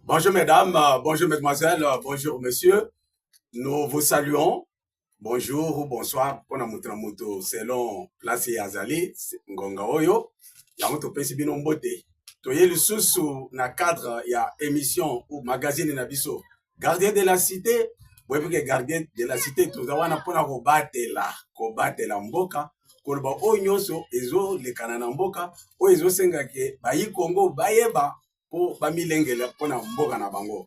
Bonjour mesdames, bonjour mesdemoiselles, bonjour messieurs. Nous vous saluons. Bonjour ou bonsoir. Pona mutramuto selon place Azali, ngonga oyo. Ya muto pesi bino mbote. Toye lisusu na cadre ya émission ou magazine na biso. Gardien de la cité. Boyebi ke gardien de la cité tozawana pona kobatela mboka. Koloba oyo nyonso ezo lekana na mboka, oyo ezo senga ke bayi Kongo bayeba po bamilengela pona mboka na bango.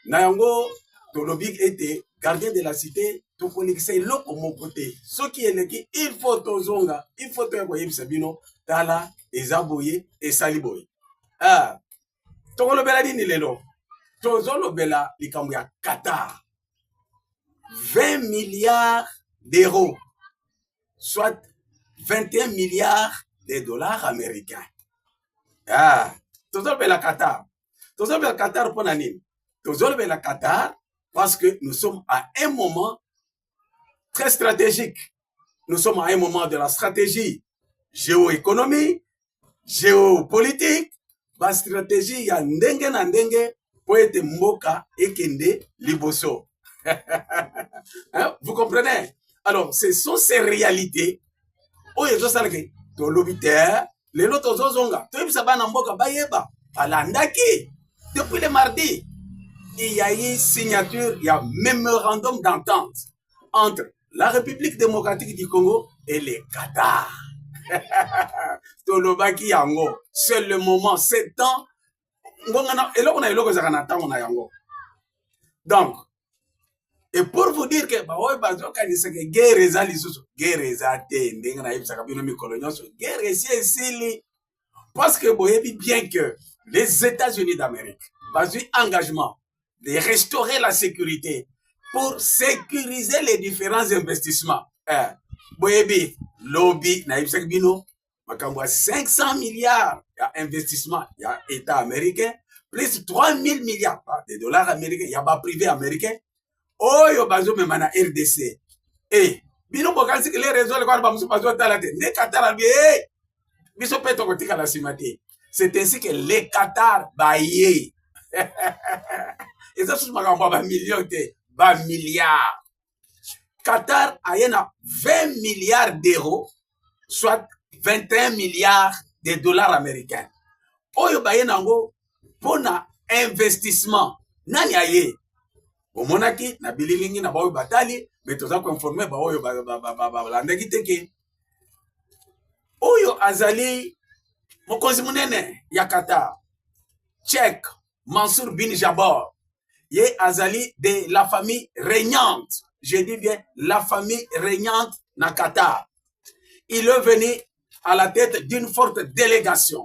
Na yango tolobi ete gardien de la cité tokonikisa eloko moko te. Soki eleki il faut tozonga, il faut toyebisa bino tala eza boye esali boye. Tokolobela nini lelo? Tozolobela likambo ya Qatar. 20 milliards d'euros, soit 21 milliards de dollars américains. Tozolobela Qatar. Tozolobela Qatar pour nani? Tozolobela Qatar parce que nous sommes à un moment très stratégique. Nous sommes à un moment de la stratégie géoéconomie, géopolitique, la stratégie ya ndenge na ndenge pour ete mboka ekende liboso. Vous comprenez? Alors, ce sont ces réalités. Oyo ezosalaki tolobi te lelo tozozonga toyebisa bana mboka bayeba balandaki depuis le mardi. Il y a eu signature, il y a mémorandum d'entente entre la République démocratique du Congo et le Qatar. Tolobaki yango, c'est le moment, c'est temps. Donc, et pour vous dire que guerre est parce que vous voyez bien que les États-Unis d'Amérique ont eu engagement de restaurer la sécurité pour sécuriser les différents investissements. Boyebi, lobby, na 500 milliards d'investissements, il y a État américain, plus 3000 milliards de dollars américains, il y a pas privé américain. Oyo bazo même na RDC. Bino bokansi que les réseaux les quoi bamusu bazo talate. Ne Qatar bi biso peto kotika la simate. C'est ainsi que les Qatar baye. Et ça sous makambo ba millions de ba milliards. Qatar a 20 milliards d'euros, soit 21 milliards de dollars américains. Oyo baye nango pona investissement. Nani aye? Au monaki na bililingi na baoyo batali mais toza ko informer baoyo balandaki teke oyo azali mokonzi munene ya Qatar Cheikh Mansour bin Jabor ye azali de la famille régnante, je dis bien la famille régnante na Qatar. Il est venu à la tête d'une forte délégation,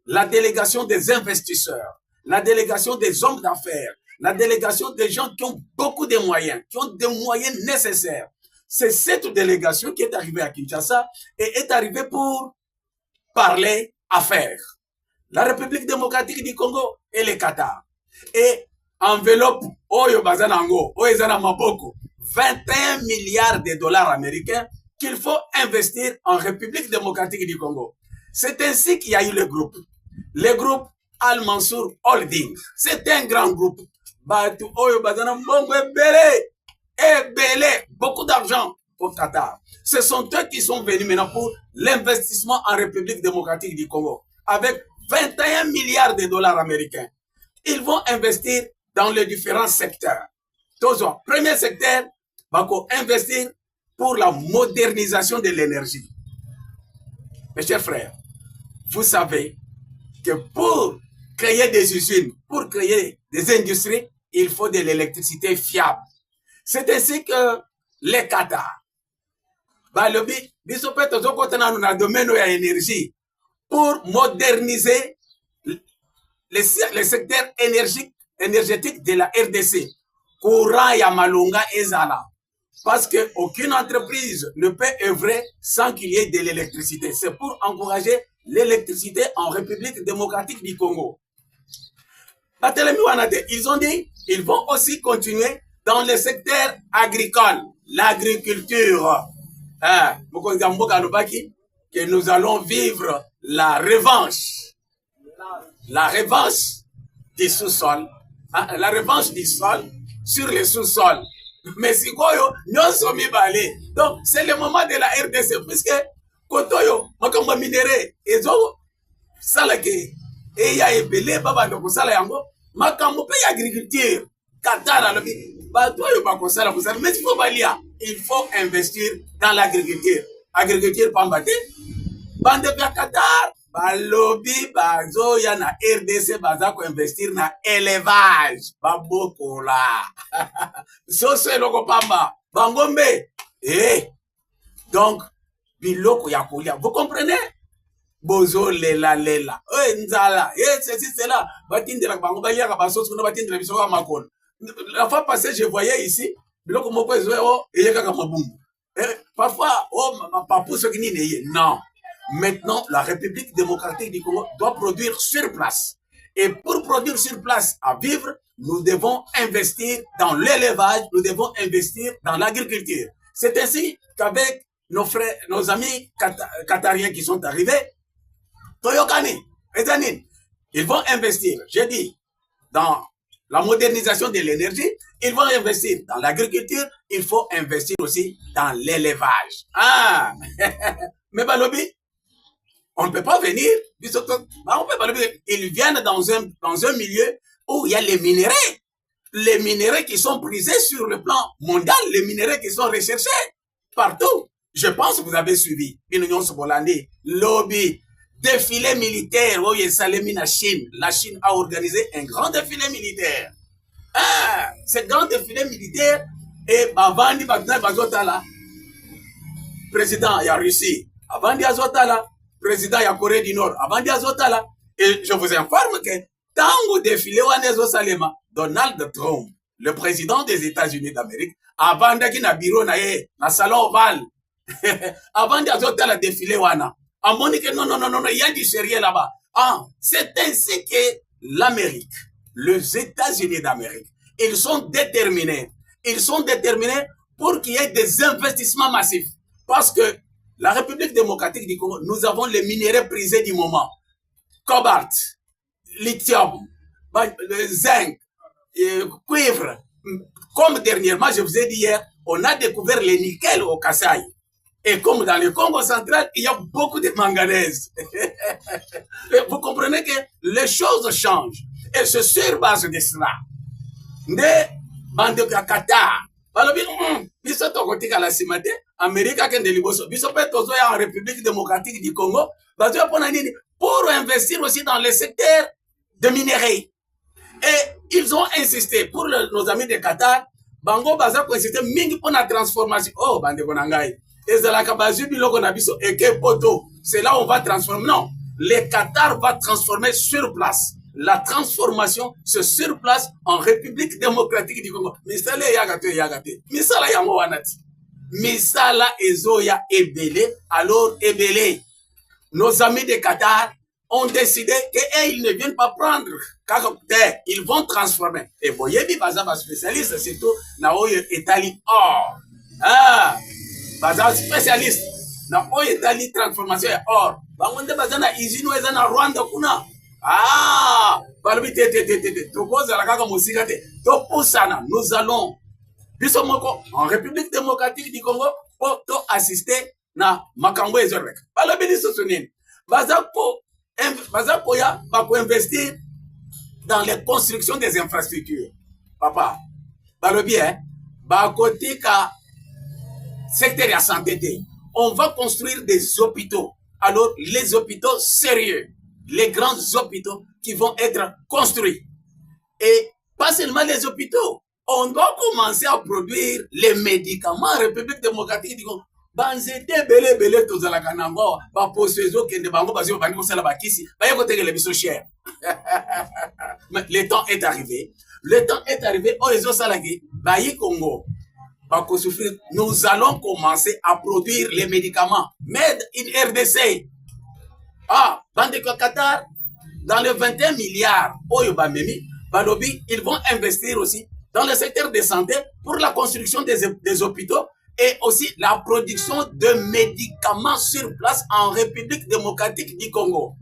la délégation des investisseurs, la délégation des hommes d'affaires, la délégation des gens qui ont beaucoup de moyens, qui ont des moyens nécessaires. C'est cette délégation qui est arrivée à Kinshasa et est arrivée pour parler affaires. La République démocratique du Congo et le Qatar. Et enveloppe, Oyo Bazanango, Oyezana Maboko, 21 milliards de dollars américains qu'il faut investir en République démocratique du Congo. C'est ainsi qu'il y a eu le groupe. Le groupe Al-Mansour Holding. C'est un grand groupe. Batu Oyo Bazana Mbongo Ebele, beaucoup d'argent au Qatar. Ce sont eux qui sont venus maintenant pour l'investissement en République démocratique du Congo avec 21 milliards de dollars américains. Ils vont investir dans les différents secteurs. Toujours, premier secteur, Bako investir pour la modernisation de l'énergie. Mes chers frères, vous savez que pour créer des usines, pour créer des industries, il faut de l'électricité fiable. C'est ainsi que les Qatar, le domaine de l'énergie, pour moderniser le secteur énergétique de la RDC, courant ya malunga ezala. Parce qu'aucune entreprise ne peut œuvrer sans qu'il y ait de l'électricité. C'est pour encourager l'électricité en République démocratique du Congo. Ils ont dit qu'ils vont aussi continuer dans le secteur agricole, l'agriculture. Que nous allons vivre la revanche du sous-sol la revanche du sol sur le sous-sol. Mais si koyo, nyonso mibale. Donc, c'est le moment de la RDC, puisque kotoyo, makambo minéré, ezo salake, et ya ebele, baba ndoko sala yango, makambo pe agriculture, Qatar alobi, batoyo bako sala, mais il faut balia, il faut investir dans l'agriculture. Agriculture pambate, bande pia Qatar, balobi bazo ya na RDC baza ko investir na élevage baboko la soso eloko pamba bangombe donc biloko ya kolia, vous comprenez, bozo lela nzala ceci cela batindela bango balia ka basoso kuna batindela biso ka makolo. La fois passée je voyais ici biloko moko ezo eyeka ka mabumbu parfois papou ce qui n'est non. Maintenant, la République démocratique du Congo doit produire sur place. Et pour produire sur place à vivre, nous devons investir dans l'élevage, nous devons investir dans l'agriculture. C'est ainsi qu'avec nos frères, nos amis qatariens qui sont arrivés, Toyokani, Ezanin, ils vont investir, j'ai dit, dans la modernisation de l'énergie, ils vont investir dans l'agriculture, il faut investir aussi dans l'élevage. Ah, mais Balobi, on ne peut pas venir, ils viennent dans un milieu où il y a les minéraux qui sont prisés sur le plan mondial, les minéraux qui sont recherchés partout. Je pense que vous avez suivi lobby, défilé militaire, la Chine a organisé un grand défilé militaire. Ah, ce grand défilé militaire, et Bavandi Bazotala, président de la Russie, Bavandi Azotala, président de la Corée du Nord, Bavandi Azotala, et je vous informe que tango défilé Wanezo Salema, Donald Trump, le président des États-Unis d'Amérique, avant qui na bureau na salon ovale, avant d'azotala défilé wana, a monique non, il y a du sérieux là-bas. Ah, c'est ainsi que l'Amérique, les États-Unis d'Amérique, ils sont déterminés pour qu'il y ait des investissements massifs. Parce que la République démocratique du Congo, nous avons les minéraux prisés du moment. Cobalt, lithium, zinc, cuivre. Comme dernièrement, je vous ai dit hier, on a découvert le nickel au Kasaï. Et comme dans le Congo central, il y a beaucoup de manganèse. Vous comprenez que les choses changent. Et c'est sur base de cela. Ne bande de Qatar. Biso tokotika la simate, Amerika kende liboso. Biso pe tozo ya en République démocratique du Congo. Bazo ya pona nini pour investir aussi dans le secteur de minerais. Et ils ont insisté pour nos amis de Qatar. Bango baza ko insisté mingi pour la transformation. Oh bande bonangai. Ezalaka bazu biloko na biso eke poto. C'est là où on va transformer. Non, le Qatar va transformer sur place. La transformation se sur place en République démocratique du Congo. Misala yagate. Misala yango wanati. Misala ezoya ebele. Alors ebele. Nos amis de Qatar ont décidé qu'ils ne viennent pas prendre terre. Ils vont transformer. Et voyez, bazaba spécialiste, c'est tout. Naoye Italie or. Ah, bazaba spécialiste. Naoye Italie transformation et or. Bangonde bazana izino ezana Rwanda kuna. Ah, nous allons, en République démocratique du Congo, pour assister na makambo ezorek. Balobi sosunini. Bazako ya bako investir dans les constructions des infrastructures. Papa, balobi bakotika secteur ya santé. On va construire des hôpitaux. Alors les hôpitaux sérieux, les grands hôpitaux qui vont être construits. Et pas seulement les hôpitaux, on doit commencer à produire les médicaments en République démocratique du Congo. Banzete bele tozalaka nango ba posezo kende bango bazio bandi ko sala bakisi ba yeko tegele biso cher. Le temps est arrivé. Oh les salaki ba yi Congo. Ba ko souffrir, nous allons commencer à produire les médicaments made in RDC. Ah, bande ko Qatar dans les 21 milliards oyo ba memi, balobi, ils vont investir aussi dans le secteur de santé pour la construction des hôpitaux et aussi la production de médicaments sur place en République démocratique du Congo.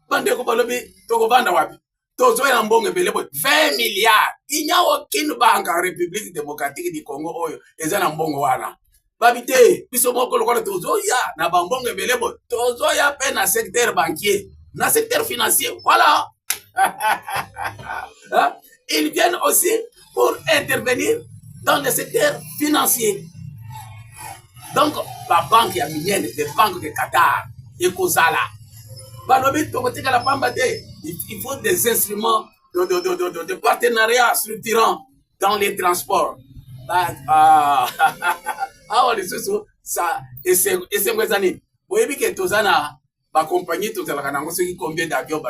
Bande ko balobi, toko banda wapi. tozo ya mbongo ebele boye 20 milliards. Il n'y a aucune banque en République démocratique du Congo oyo eza na mbongo wana. Babite biso moko lokola tozo ya na bambongo ebele boye tozo ya pe na secteur banquier, na secteur financier. Voilà. Ils viennent aussi pour intervenir dans le secteur financier. Donc, la banque ya minienne, les banques de Qatar, et Kozala. Il faut des instruments de partenariat structurant dans les transports. Ça, et c'est mes années. Vous voyez que Tozana, ma compagnie, combien d'avions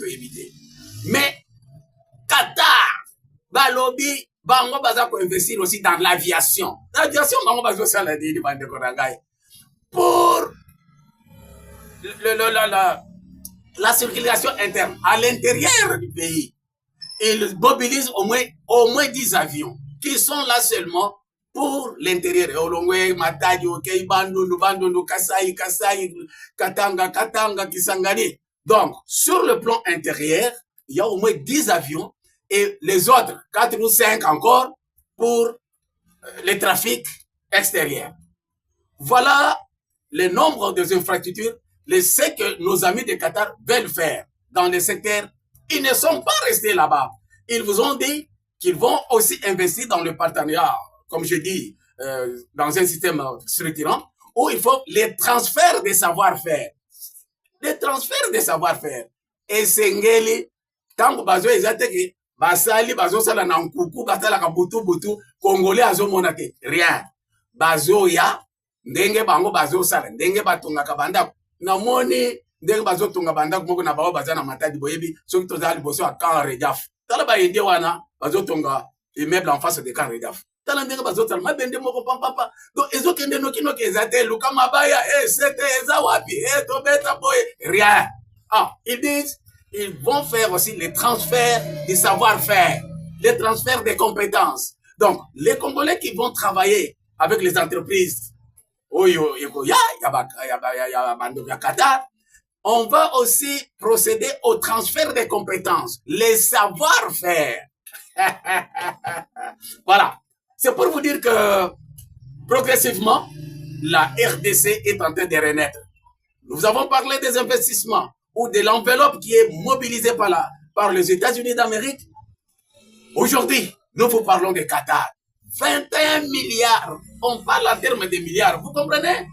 éviter. Mais Qatar, Balobi, Bango Baza pour investir aussi dans l'aviation. L'aviation, Bango Baza ça l'a dit, pour la circulation interne à l'intérieur du pays. Ils mobilisent au moins 10 avions qui sont là seulement pour l'intérieur. Olongwe, Matadi, Okei, Bandundu, Kasai, Katanga, Kisangani. Donc, sur le plan intérieur, il y a au moins 10 avions et les autres, 4 ou 5 encore, pour les trafics extérieurs. Voilà le nombre des infrastructures, ce que nos amis de Qatar veulent faire dans les secteurs. Ils ne sont pas restés là-bas. Ils vous ont dit qu'ils vont aussi investir dans le partenariat, comme je dis, dans un système structurant, où il faut les transferts de savoir-faire. Les transferts de savoir-faire. Et c'est ngeli, tant que bazo ezateke, basali bazo sala na nkuku, batala ka butu, Congolais azo monate, rien. Bazo ya, ndenge bango bazo sala, ndenge batonga kabanda, na moni, ndenge bazo tonga banda, kumoko na bao bazana matadi boyebi, soki tozali boso a kan redaf. Tala ba yende wana, bazo tonga immeuble en face de kan redaf. Tala ndenge bazo tala, ma bende moko papa. Donc, ezo kende noki ezate, luka mabaya, sete, ezawapi, tobeta boye, rien. Ah, ils disent, ils vont faire aussi les transferts du savoir-faire, les transferts des compétences. Donc, les Congolais qui vont travailler avec les entreprises, Qatar, on va aussi procéder au transfert des compétences, les savoir-faire. Voilà. C'est pour vous dire que progressivement, la RDC est en train de renaître. Nous avons parlé des investissements ou de l'enveloppe qui est mobilisée par les États-Unis d'Amérique. Aujourd'hui, nous vous parlons de Qatar. 21 milliards. On parle en termes de milliards. Vous comprenez?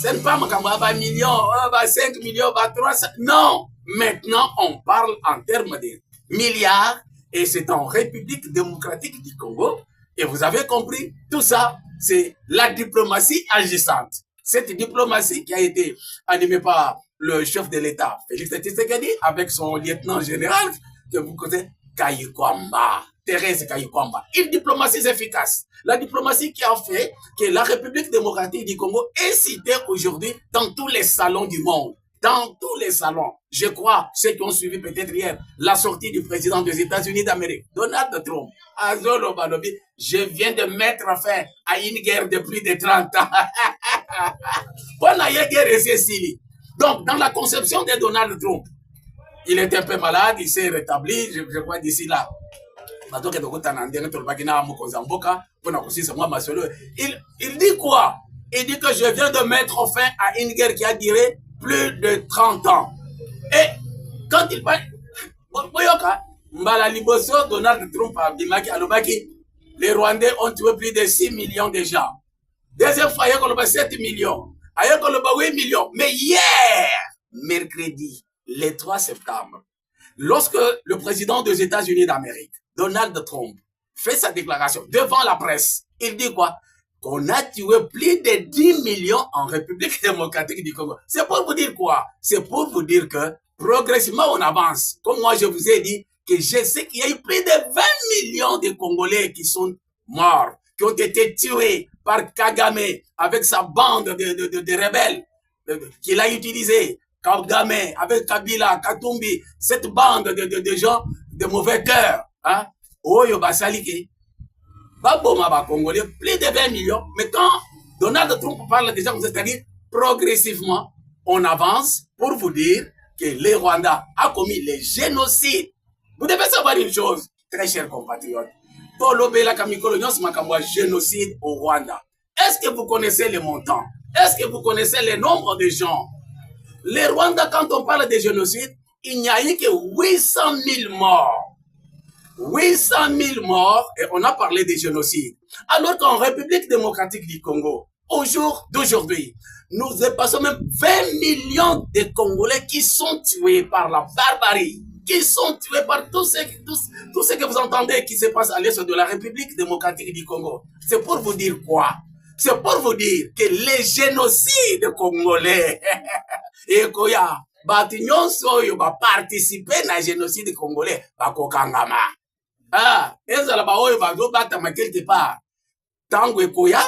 Ce n'est pas un million, 5 millions, 300. Non. Maintenant, on parle en termes de milliards et c'est en République démocratique du Congo. Et vous avez compris, tout ça, c'est la diplomatie agissante. Cette diplomatie qui a été animée par le chef de l'État, Félix Tshisekedi, avec son lieutenant général, que vous connaissez, Kayikwamba, Thérèse Kayikwamba. Une diplomatie efficace. La diplomatie qui a fait que la République démocratique du Congo est citée aujourd'hui dans tous les salons du monde. Dans tous les salons. Je crois, ceux qui ont suivi peut-être hier, la sortie du président des États-Unis d'Amérique, Donald Trump, Azolo Balobi, je viens de mettre fin à une guerre de plus de 30 ans. Donc, dans la conception de Donald Trump, il était un peu malade, il s'est rétabli, je crois, d'ici là. Il dit quoi? Il dit que je viens de mettre fin à une guerre qui a duré plus de 30 ans. Et quand il parle, Donald Trump a dit les Rwandais ont tué plus de 6 millions de gens. Deuxième fois, il y a 7 millions. Il y a 8 millions. Mais hier, mercredi, le 3 septembre, lorsque le président des États-Unis d'Amérique, Donald Trump, fait sa déclaration devant la presse, il dit quoi? Qu'on a tué plus de 10 millions en République démocratique du Congo. C'est pour vous dire quoi? C'est pour vous dire que progressivement on avance. Comme moi je vous ai dit, que je sais qu'il y a eu plus de 20 millions de Congolais qui sont morts, qui ont été tués par Kagame avec sa bande de rebelles qu'il a utilisé. Kagame avec Kabila, Katumbi, cette bande de gens de mauvais cœur. Hein? Oyo basalike. Baboma ba Congolais, plus de 20 millions. Mais quand Donald Trump parle déjà, c'est-à-dire progressivement, on avance pour vous dire que les Rwandais a commis les génocides. Vous devez savoir une chose, très chers compatriotes. Tolobela Kamikolo Nyos Makamwa, génocide au Rwanda. Est-ce que vous connaissez les montants? Est-ce que vous connaissez le nombre de gens? Le Rwanda, quand on parle de génocide, il n'y a eu que 800 000 morts. 800 000 morts, et on a parlé de génocide. Alors qu'en République démocratique du Congo, au jour d'aujourd'hui, nous dépassons même 20 millions de Congolais qui sont tués par la barbarie, qui sont tués par tout ce que vous entendez qui se passe à l'est de la République démocratique du Congo. C'est pour vous dire quoi? C'est pour vous dire que les génocides congolais, et koya, batignon soyo ba participer na génocide congolais, ba kokangama. Ah, ezala ba oyo ba zo batama quelque part. Tango ekoya,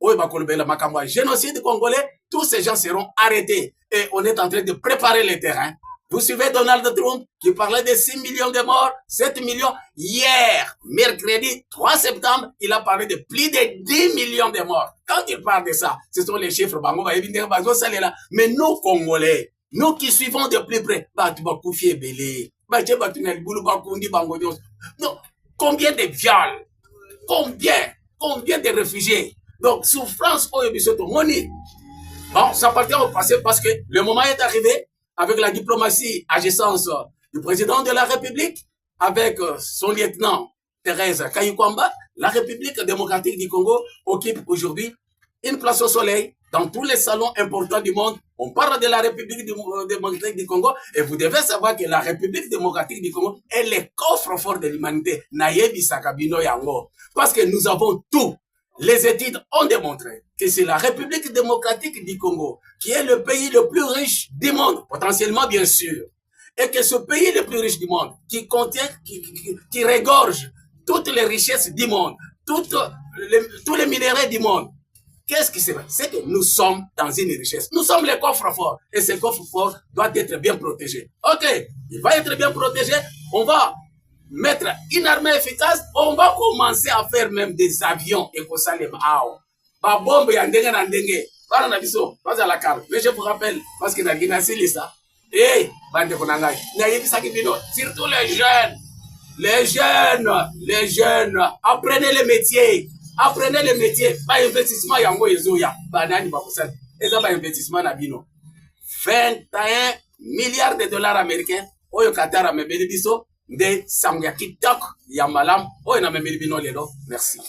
oyo ba kolobela makamwa génocide congolais, tous ces gens seront arrêtés. Et on est en train de préparer le terrain. Vous suivez Donald Trump qui parlait de 6 millions de morts, 7 millions. Hier, mercredi 3 septembre, il a parlé de plus de 10 millions de morts. Quand il parle de ça, ce sont les chiffres. Mais nous, Congolais, nous qui suivons de plus près, non, combien de viols? Combien de réfugiés? Donc, souffrance, bon, ça appartient au passé parce que le moment est arrivé avec la diplomatie agissance du président de la République, avec son lieutenant Thérèse Kayukwamba. La République démocratique du Congo occupe aujourd'hui une place au soleil dans tous les salons importants du monde. On parle de la République démocratique du Congo et vous devez savoir que la République démocratique du Congo est le coffre-fort de l'humanité. Nayebi Sakabino Yango. Parce que nous avons tout. Les études ont démontré que c'est la République démocratique du Congo qui est le pays le plus riche du monde, potentiellement bien sûr. Et que ce pays le plus riche du monde, qui contient, qui regorge toutes les richesses du monde, tous les minéraux du monde. Qu'est-ce qui se passe? C'est que nous sommes dans une richesse. Nous sommes les coffres forts. Et ce coffre fort doit être bien protégé. Ok, il va être bien protégé. On va mettre une armée efficace. On va commencer à faire même des avions. Et pour ça, les ba bombe ya ndenge na ndenge. Para na biso, pas à la carte. Mais je vous rappelle, parce que dans la Guinée, c'est ça. Eh, bande konangai. Surtout les jeunes, apprenez le métier. Apprenez le métier. Pas investissement yango ezoya. Banani bakusani. Eza ba investissement na bino. 21 milliards de dollars américains. Oyo Qatar amebeli biso. Nde sango ya kitoko ya malamu. Oyo na memeli bino lelo. Merci.